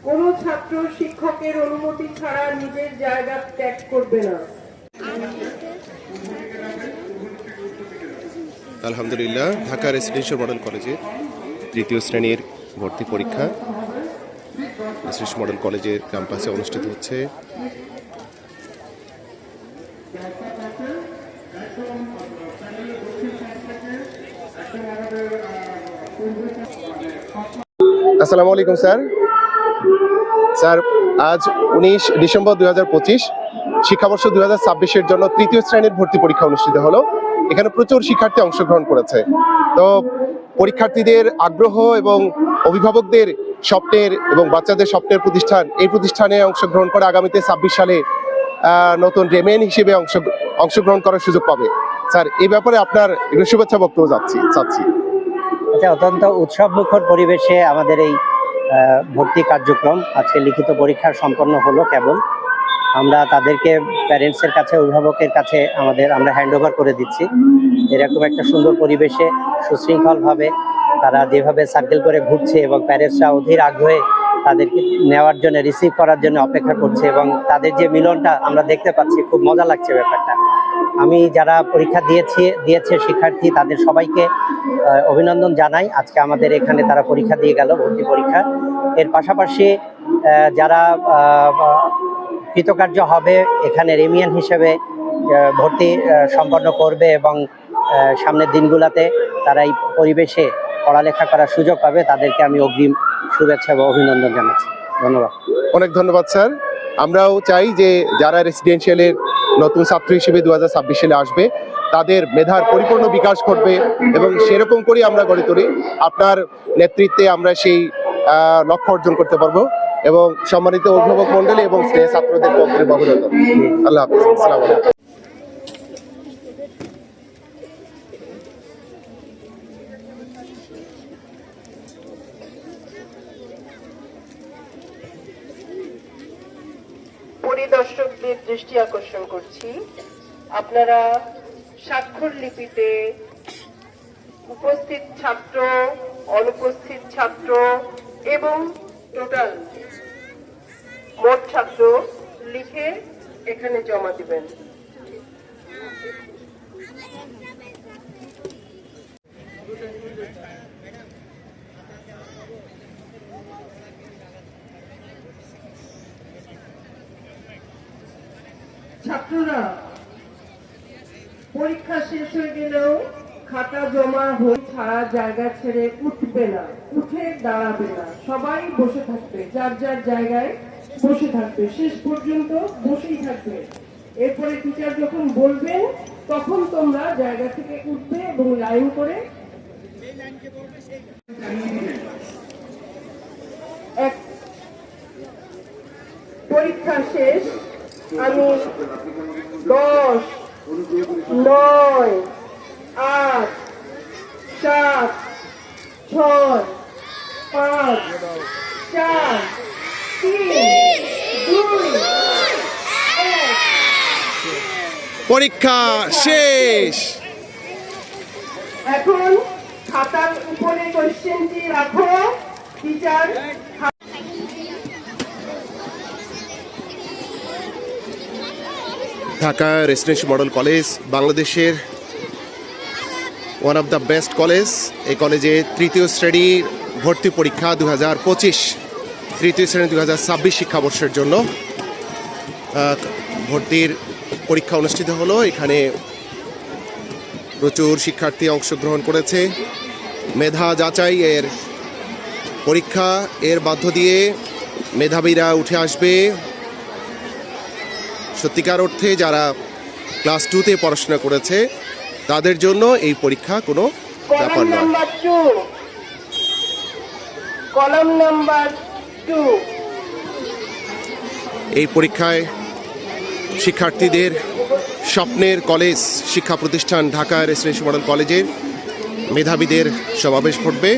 কোনো ছাত্র শিক্ষকের অনুমতি ছাড়া নিজের জায়গা ত্যাগ করবে না। আলহামদুলিল্লাহ, ঢাকা রেসিডেন্সিয়াল মডেল কলেজের তৃতীয় শ্রেণীর ভর্তি পরীক্ষা রেসিডেন্সিয়াল মডেল কলেজের ক্যাম্পাসে অনুষ্ঠিত হচ্ছে। আসসালামু আলাইকুম স্যার। আজ 19 ডিসেম্বর 2025 শিক্ষাবর্ষ 2026-এর জন্য তৃতীয় শ্রেণীর ভর্তি পরীক্ষা অনুষ্ঠিত হলো। এখানে প্রচুর শিক্ষার্থী অংশগ্রহণ করেছে। তো পরীক্ষার্থীদের আগ্রহ এবং অভিভাবকদের স্বপ্নের এবং বাচ্চাদের স্বপ্নের প্রতিষ্ঠান, এই প্রতিষ্ঠানে অংশগ্রহণ করে আগামীতে 26 সালে নতুন রেমেন হিসেবে অংশগ্রহণ করার সুযোগ পাবে। স্যার, এই ব্যাপারে আপনার একটু শুভেচ্ছা বক্তব্য চাচ্ছি। অত্যন্ত উৎসবমুখর পরিবেশে আমাদের এই ভর্তি কার্যক্রম আজকে লিখিত পরীক্ষার সম্পন্ন হলো। কেবল আমরা তাদেরকে প্যারেন্টসের কাছে, অভিভাবকের কাছে আমরা হ্যান্ড ওভার করে দিচ্ছি। এরকম একটা সুন্দর পরিবেশে সুশৃঙ্খলভাবে তারা যেভাবে সার্কেল করে ঘুরছে এবং প্যারেন্টসরা অধীর আগ্রহে তাদেরকে নেওয়ার জন্য, রিসিভ করার জন্য অপেক্ষা করছে এবং তাদের যে মিলনটা আমরা দেখতে পাচ্ছি, খুব মজা লাগছে ব্যাপারটা। আমি যারা পরীক্ষা দিয়েছে শিক্ষার্থী, তাদের সবাইকে অভিনন্দন জানাই। আজকে আমাদের এখানে তারা পরীক্ষা দিয়ে গেল, ভর্তি পরীক্ষা। এর পাশাপাশি যারা কৃতকার্য হবে, এখানে রেমিয়ান হিসেবে ভর্তি সম্পন্ন করবে এবং সামনের দিনগুলোতে তারা এই পরিবেশে পড়ালেখা করার সুযোগ পাবে, তাদেরকে আমি অগ্রিম শুভেচ্ছা এবং অভিনন্দন জানাচ্ছি। ধন্যবাদ। অনেক ধন্যবাদ স্যার। আমরাও চাই যে যারা রেসিডেন্সিয়ালের নতুন ছাত্র হিসেবে 2026 সালে আসবে, তাদের মেধার পরিপূর্ণ বিকাশ ঘটবে এবং সেরকম করেই আমরা গড়ে তুলি। আপনার নেতৃত্বে আমরা সেই লক্ষ্য অর্জন করতে পারবো। এবং সম্মানিত অভিভাবক মন্ডলী এবং ছাত্রদের অগ্রিম অভিনন্দন। আল্লাহ হাফিজ। আসসালামু আলাইকুম। পরিদর্শকদের দৃষ্টি আকর্ষণ করছি, আপনারা স্বাক্ষর লিপিতে উপস্থিত ছাত্র, অনুপস্থিত ছাত্র এবং টোটাল মোট ছাত্র লিখে এখানে জমা দিবেন। ছাত্ররা পরীক্ষা শেষ হয়ে গেলেও খাতা জমা হয়ে ছাড়া জায়গা ছেড়ে উঠবে না, উঠে দাঁড়াবে না, সবাই বসে থাকবে, যার যার জায়গায় বসে থাকবে, শেষ পর্যন্ত বসেই থাকবে। এরপরে টিচার যখন বলবেন তখন তোমরা জায়গা থেকে উঠবে এবং লাইন করে পরীক্ষা শেষ। আমি 10, 9, 8, 7, 6, 5, 4, 3, 2, 1। পরীক্ষা শেষ। এখন খাতার উপরে কোশ্চেনটি রাখো, teacher. Dhaka residential model college বাংলাদেশের one of the best college. এই কলেজে তৃতীয় শ্রেণীর ভর্তি পরীক্ষা 2025, তৃতীয় শ্রেণী 2026 শিক্ষাবর্ষের জন্য ভর্তির পরীক্ষা অনুষ্ঠিত হলো। এখানে প্রচুর শিক্ষার্থী অংশগ্রহণ করেছে। মেধা যাচাই এর পরীক্ষা, এর মধ্য দিয়ে মেধাবীরা উঠে আসবে। সত্যিকার অর্থে যারা ক্লাস 2-তে পড়াশোনা করেছে তাদের জন্য এই পরীক্ষা কোনো ব্যাপার নয়। Column number 2। এই পরীক্ষায় শিক্ষার্থীদের স্বপ্নের কলেজ শিক্ষা প্রতিষ্ঠান ঢাকা রেসিডেন্সিয়াল মডেল কলেজের মেধাবীদের সমাবেশ ঘটবে।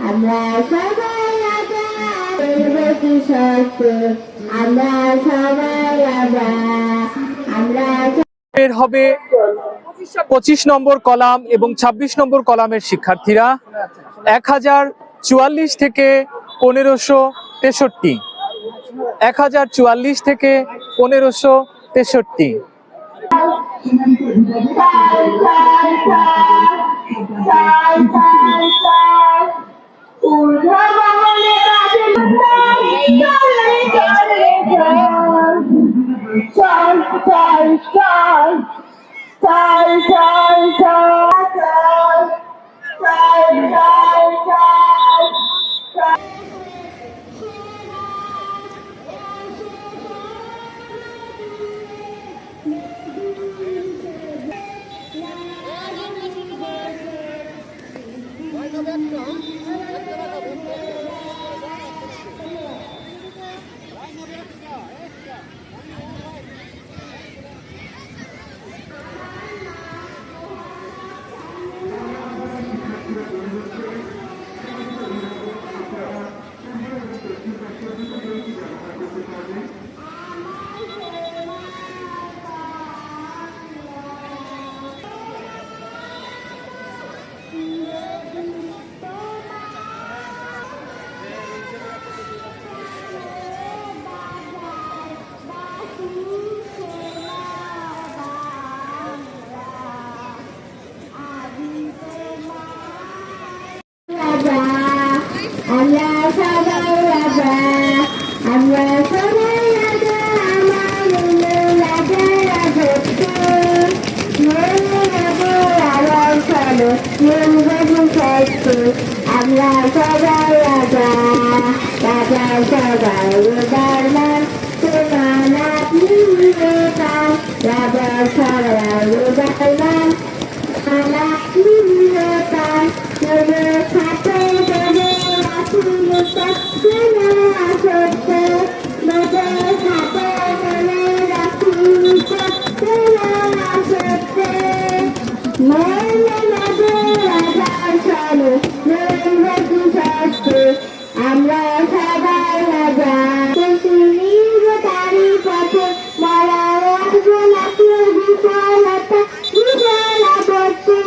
আমরা সবাই আমরা সবাই বের হবে 25 নম্বর কলাম এবং 26 নম্বর কলামের শিক্ষার্থীরা 1044 থেকে 1563, 1044 থেকে 1563। আমরা সবাই রাজা, রাজা সবাই উদারমান, তোমার আপনি বিবেকান, রাজা সবাই উদারমান, তোমার আপনি বিবেকান, তবে খাতে তবে রাখুন সত্য সত্য, তবে খাতে তবে রাখুন সত্য সত্য, আমরা সবাই রাজা, তারি পথে মারা রাখবো না কেউ বিফলতা, বিফলা করতে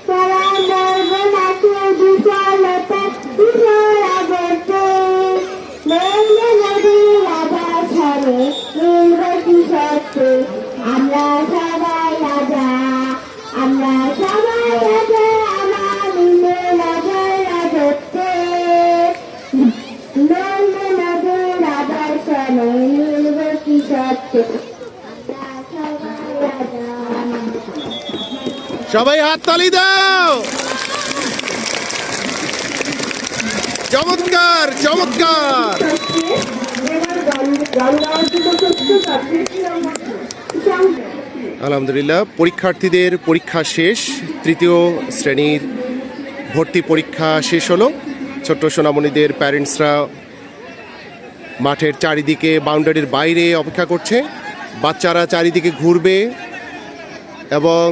তারা মরবো না কেউ বিফলতা, বিফলা করতে নইলে নদী রাজা ছাড়ে নির্গতি সত্ত্বে, আমরা সবাই রাজা, আমরা সবাই রাজা, আমার মিলে রাজার রাজত্বে নইলে নদী রাজার সনে নির্গতি সত্ত্বে, আমরা সবাই রাজা। সবাই হাততালি দাও। চমৎকার চমৎকার। এবার গান গাওয়ার জন্য প্রস্তুত আছে। আলহামদুলিল্লাহ, পরীক্ষার্থীদের পরীক্ষা শেষ। তৃতীয় শ্রেণীর ভর্তি পরীক্ষা শেষ হলো। ছোট্ট সোনামণিদের প্যারেন্টসরা মাঠের চারিদিকে বাউন্ডারির বাইরে অপেক্ষা করছে। বাচ্চারা চারিদিকে ঘুরবে এবং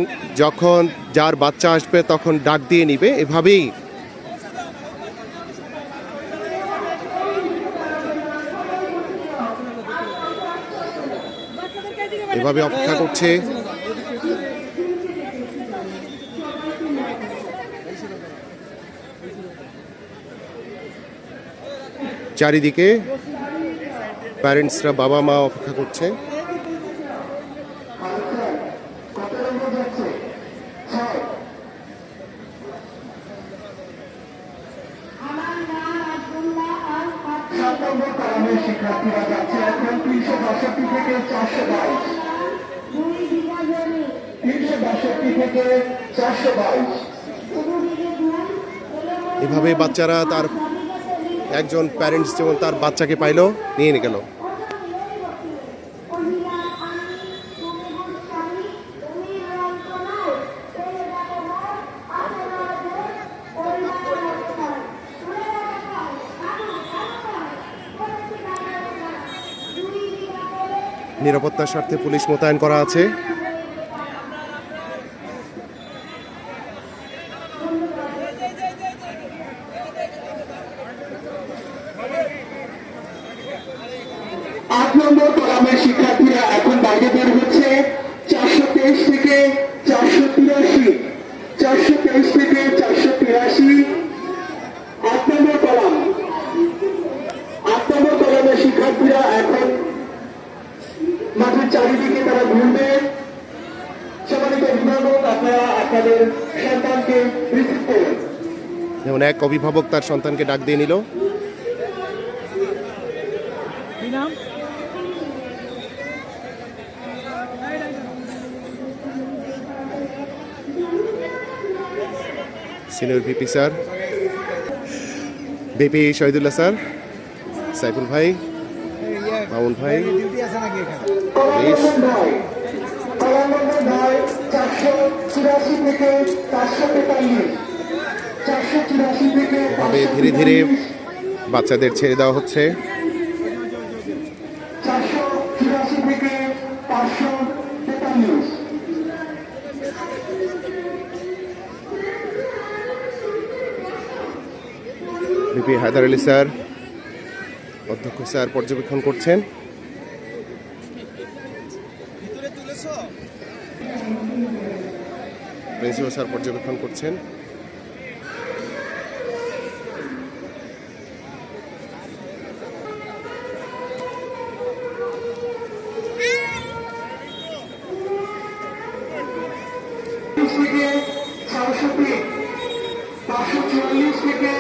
যখন যার বাচ্চা আসবে তখন ডাক দিয়ে নিবে। এভাবে অপেক্ষা করছে। চারিদিকে প্যারেন্টসরা, বাবা মা অপেক্ষা করছে। শিক্ষার্থীরা যাচ্ছে এখন 362 থেকে 422, 362 থেকে 422। এভাবে বাচ্চারা তার একজন প্যারেন্টস যেমন তার বাচ্চাকে পাইলো, নিয়ে গেল। নিরাপত্তার স্বার্থে পুলিশ মোতায়েন করা আছে। আট নম্বর কলামের শিক্ষার্থীরা এখন বাইরে বের হচ্ছে। 423 423 থেকে 483, 423 থেকে 483। 8 নম্বর কলাম, 8 নম্বর কলামের শিক্ষার্থীরা এখন মাঠের চারিদিকে তারা ঘুরবে। সম্মানিত অভিভাবক, আপনারা আপনাদের সন্তানকে রিসিভ করুন। যেমন এক অভিভাবক তার সন্তানকে ডাক দিয়ে নিল। Senior VP sir, VP Shahidullah sir, Saiful ভাই, মামুন ভাই, কলাম নম্বর 9, 484 থেকে 443, 484 থেকে এভাবে ধীরে ধীরে বাচ্চাদের ছেড়ে দেওয়া হচ্ছে। 484 থেকে 543। ভিপি হায়দার আলী স্যার, অধ্যক্ষ স্যার পর্যবেক্ষণ করছেন। প্রিন্সিপাল স্যার পর্যবেক্ষণ করছেন। থেকে 603, 544 থেকে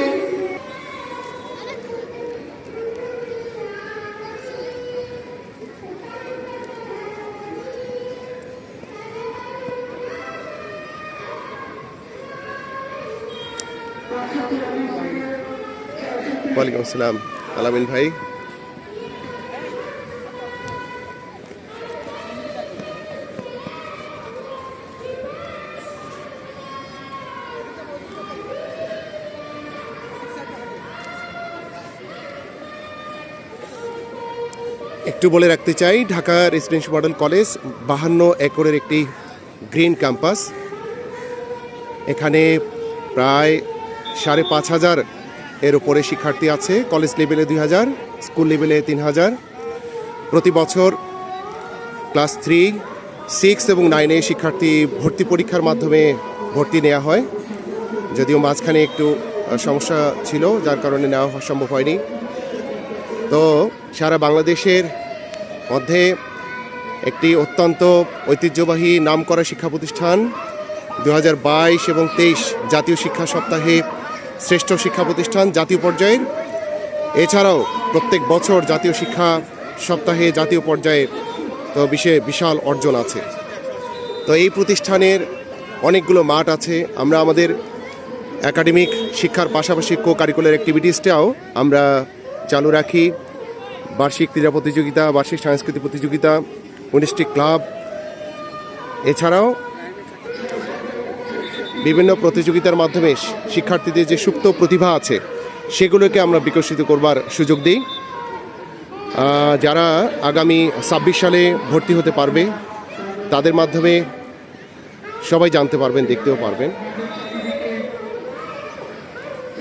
ওয়ালাইকুম আসসালাম, আলামিন ভাই। একটু বলে রাখতে চাই, ঢাকা রেসিডেন্সিয়াল মডেল কলেজ 52 একরের একটি গ্রিন ক্যাম্পাস। এখানে প্রায় 5,500 এর উপরে শিক্ষার্থী আছে। কলেজ লেভেলে 2,000, স্কুল লেভেলে 3,000। প্রতি বছর ক্লাস 3, 6 এবং 9 শিক্ষার্থী ভর্তি পরীক্ষার মাধ্যমে ভর্তি নেওয়া হয়। যদিও মাঝখানে একটু সমস্যা ছিল, যার কারণে নেওয়া সম্ভব হয়নি। তো সারা বাংলাদেশের মধ্যে একটি অত্যন্ত ঐতিহ্যবাহী নামকরা শিক্ষা প্রতিষ্ঠান। 2022 এবং 23 জাতীয় শিক্ষা সপ্তাহে শ্রেষ্ঠ শিক্ষা প্রতিষ্ঠান জাতীয় পর্যায়ের। এছাড়াও প্রত্যেক বছর জাতীয় শিক্ষা সপ্তাহে জাতীয় পর্যায়ে তো বিশাল অর্জন আছে। তো এই প্রতিষ্ঠানের অনেকগুলো মাঠ আছে। আমরা আমাদের একাডেমিক শিক্ষার পাশাপাশি কো কারিকুলার অ্যাক্টিভিটিসটাও আমরা চালু রাখি। বার্ষিক ক্রীড়া প্রতিযোগিতা, বার্ষিক সাংস্কৃতিক প্রতিযোগিতা, 19টি ক্লাব, এছাড়াও বিভিন্ন প্রতিযোগিতার মাধ্যমে শিক্ষার্থীদের যে সুপ্ত প্রতিভা আছে সেগুলোকে আমরা বিকশিত করবার সুযোগ দিই। যারা আগামী 26 সালে ভর্তি হতে পারবে তাদের মাধ্যমে সবাই জানতে পারবেন, দেখতেও পারবেন।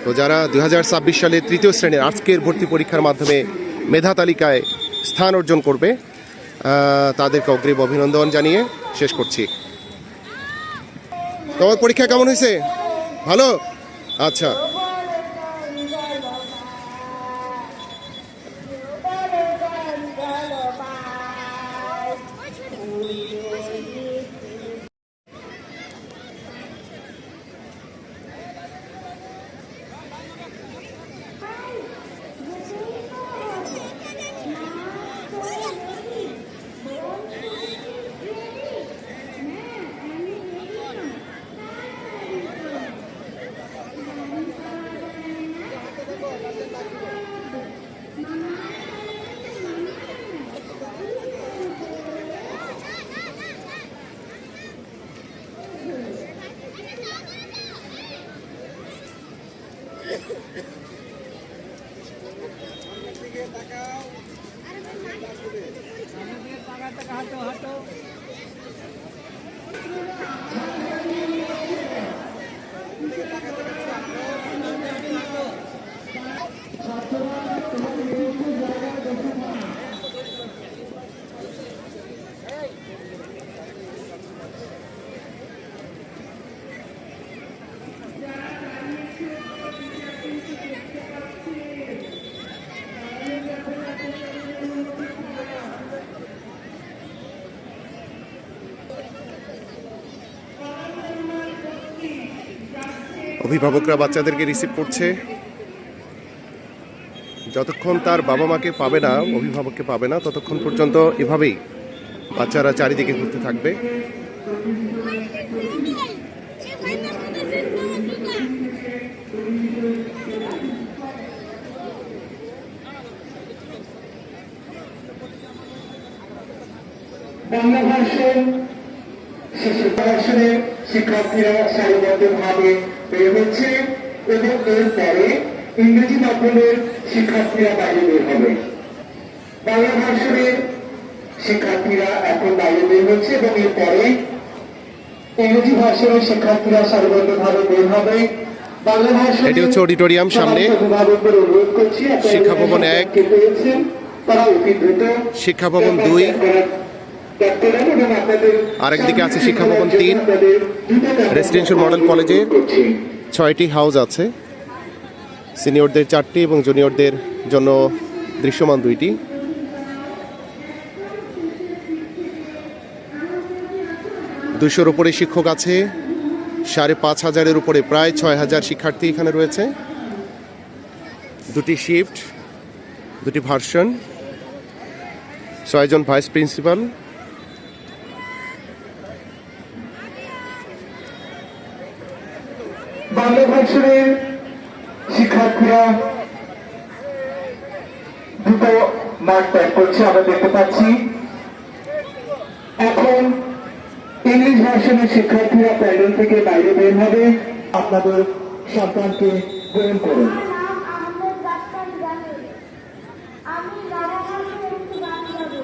তো যারা 2026 সালে 3য় শ্রেণীর আজকের ভর্তি পরীক্ষার মাধ্যমে মেধা তালিকায় স্থান অর্জন করবে তাদেরকে অগ্রিম অভিনন্দন জানিয়ে শেষ করছি। তোমার পরীক্ষা কেমন হয়েছে? ভালো? আচ্ছা, অভিভাবকরা বাচ্চাদেরকে রিসিভ করছে। যতক্ষণ তার বাবা মাকে পাবে না, অভিভাবককে পাবে না, ততক্ষণ পর্যন্ত এভাবেই বাচ্চারা চারিদিকে ঘুরতে থাকবে। বাংলা ভাষণ শেষে ভাষণের শিক্ষার্থীরা সারিবদ্ধভাবে বের হচ্ছে এবং এরপরে ইংরেজি মাধ্যমের শিক্ষার্থীরা বাইরে বের হবে। বাংলা ভাষণের শিক্ষার্থীরা এখন বাইরে বের হচ্ছে এবং এরপরে ইংরেজি ভাষণের শিক্ষার্থীরা সারিবদ্ধভাবে বের হবে। বাংলা ভাষণ এটি হচ্ছে অডিটোরিয়াম, সামনে অভিভাবকদের অনুরোধ করছি শিক্ষা ভবন 1, তারা অতি দ্রুত শিক্ষা ভবন 2, আরেকদিকে আছে শিক্ষা ভবন 3। রেসিডেন্সিয়াল মডেল কলেজের 6টি হাউস আছে, সিনিয়রদের 4টি এবং জুনিয়রদের জন্য দৃশ্যমান 2টি। দুশোর উপরে শিক্ষক আছে, 5,500-এর উপরে প্রায় 6,000 শিক্ষার্থী এখানে রয়েছে। 2টি শিফট, 2টি ভার্সন, 6 জন ভাইস প্রিন্সিপাল। বাংলা ভাষণের শিক্ষার্থীরা দুটো মাঠ ত্যাগ করছে, আমরা দেখতে পাচ্ছি। এখন ইংলিশ ভাষণের শিক্ষার্থীরা প্যান্ডেল থেকে বাইরে বের হবে। আপনাদের সন্তানকে গ্রহণ করুন। আহমেদ গাস্তান জাহিদ। আমি বাবা মাকে একটু গান গাবো।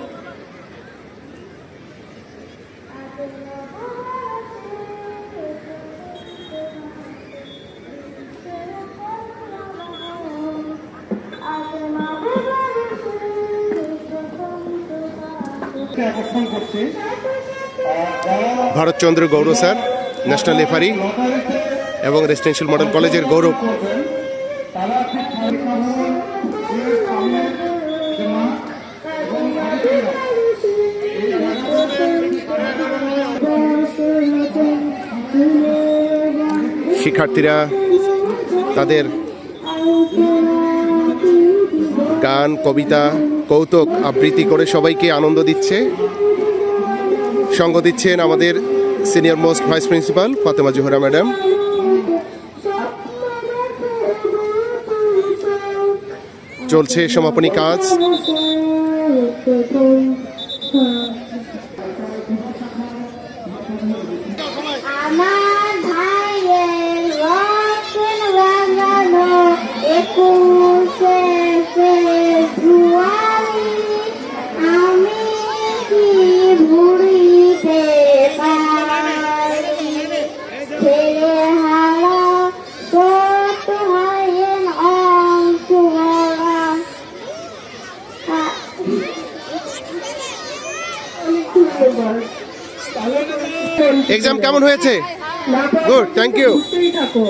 আকর্ষণ করছে Bharatchandra Gour sir, national referee এবং রেসিডেন্সিয়াল মডেল কলেজের গৌরব। তারা শিক্ষার্থীরা তাদের গান, কবিতা, কৌতুক আবৃত্তি করে সবাইকে আনন্দ দিচ্ছে। সঙ্গ দিচ্ছেন আমাদের senior most vice principal Fatema Zohra madam. চলছে সমাপনী কাজ। আমার ভাইয়ের রতন বাগানো 21শে ফেব্রুয়ারি আমি কি ভুলিতে পারি ছেলে হারা কত ভাইয়ের অংশগ্রহণ। এক্সাম কেমন হয়েছে? না পারলে Good, thank you. ঘুরতেই থাকো।